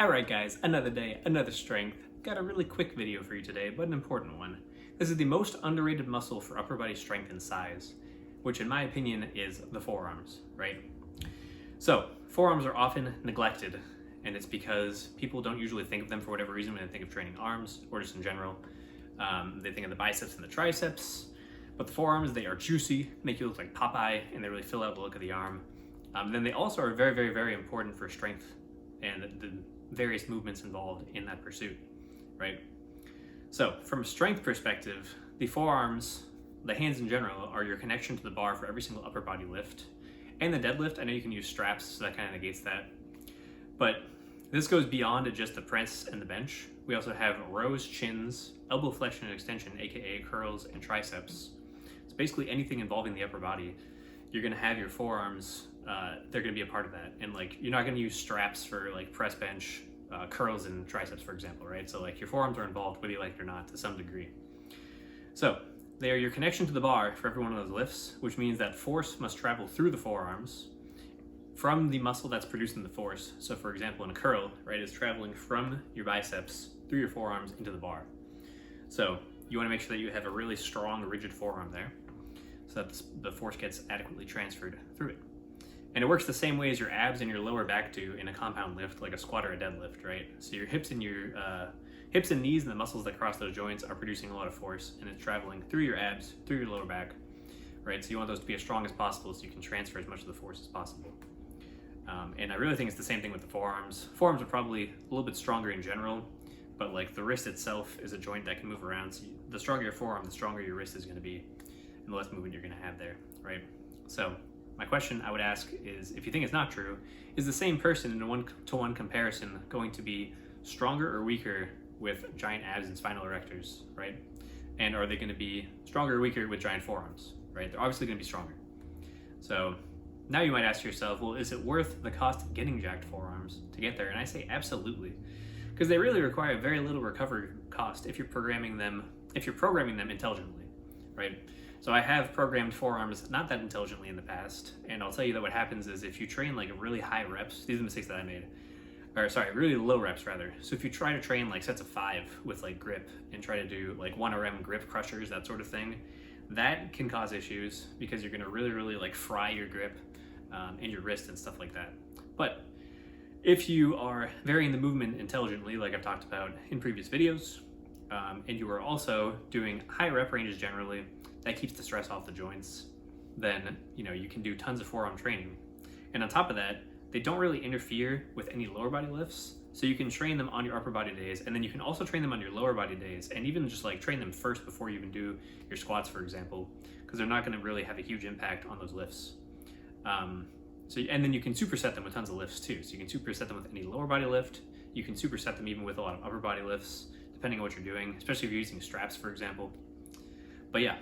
Alright guys, another day, another strength. Got a really quick video for you today, but an important one. This is the most underrated muscle for upper body strength and size, which in my opinion is the forearms, right? So, forearms are often neglected, and it's because people don't usually think of them for whatever reason when they think of training arms, or just in general. They think of the biceps and the triceps, but the forearms, they are juicy, make you look like Popeye, and they really fill out the look of the arm. Then they also are very, very, very important for strength and the various movements involved in that pursuit, right? So from a strength perspective, the forearms, the hands in general, are your connection to the bar for every single upper body lift. And the deadlift, I know you can use straps, so that kind of negates that. But this goes beyond just the press and the bench. We also have rows, chins, elbow flexion and extension, aka curls, and triceps. So basically anything involving the upper body, you're gonna have your forearms, they're gonna be a part of that. And like, you're not gonna use straps for like press, bench, curls, and triceps, for example, right? So like your forearms are involved, whether you like it or not, to some degree. So they are your connection to the bar for every one of those lifts, which means that force must travel through the forearms from the muscle that's producing the force. So for example, in a curl, right, it's traveling from your biceps through your forearms into the bar. So you wanna make sure that you have a really strong, rigid forearm there, so that the force gets adequately transferred through it. And it works the same way as your abs and your lower back do in a compound lift, like a squat or a deadlift, right? So your hips and knees and the muscles that cross those joints are producing a lot of force, and it's traveling through your abs, through your lower back, right? So you want those to be as strong as possible so you can transfer as much of the force as possible. And I really think it's the same thing with the forearms. Forearms are probably a little bit stronger in general, but like the wrist itself is a joint that can move around. So the stronger your forearm, the stronger your wrist is gonna be, and the less movement you're gonna have there, right? So my question I would ask is, if you think it's not true, is the same person in a one-to-one comparison going to be stronger or weaker with giant abs and spinal erectors, right? And are they gonna be stronger or weaker with giant forearms, right? They're obviously gonna be stronger. So now you might ask yourself, well, is it worth the cost of getting jacked forearms to get there? And I say absolutely, because they really require very little recovery cost if you're programming them intelligently, right? So I have programmed forearms not that intelligently in the past, and I'll tell you that what happens is if you train like really high reps, these are the mistakes that I made, or sorry, really low reps rather. So if you try to train like sets of 5 with like grip and try to do like 1RM grip crushers, that sort of thing, that can cause issues because you're gonna really like fry your grip and your wrist and stuff like that. But if you are varying the movement intelligently, like I've talked about in previous videos, and you are also doing high rep ranges generally, that keeps the stress off the joints, then you can do tons of forearm training. And on top of that, they don't really interfere with any lower body lifts, so you can train them on your upper body days, and then you can also train them on your lower body days, and even just like train them first before you even do your squats, for example, because they're not going to really have a huge impact on those lifts. And then you can superset them with tons of lifts too. So you can superset them with any lower body lift. You can superset them even with a lot of upper body lifts, depending on what you're doing, especially if you're using straps, for example. But yeah,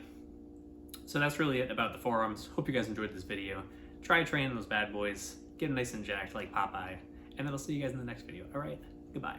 so that's really it about the forearms. Hope you guys enjoyed this video. Try training those bad boys, get them nice and jacked like Popeye, and then I'll see you guys in the next video. All right, goodbye.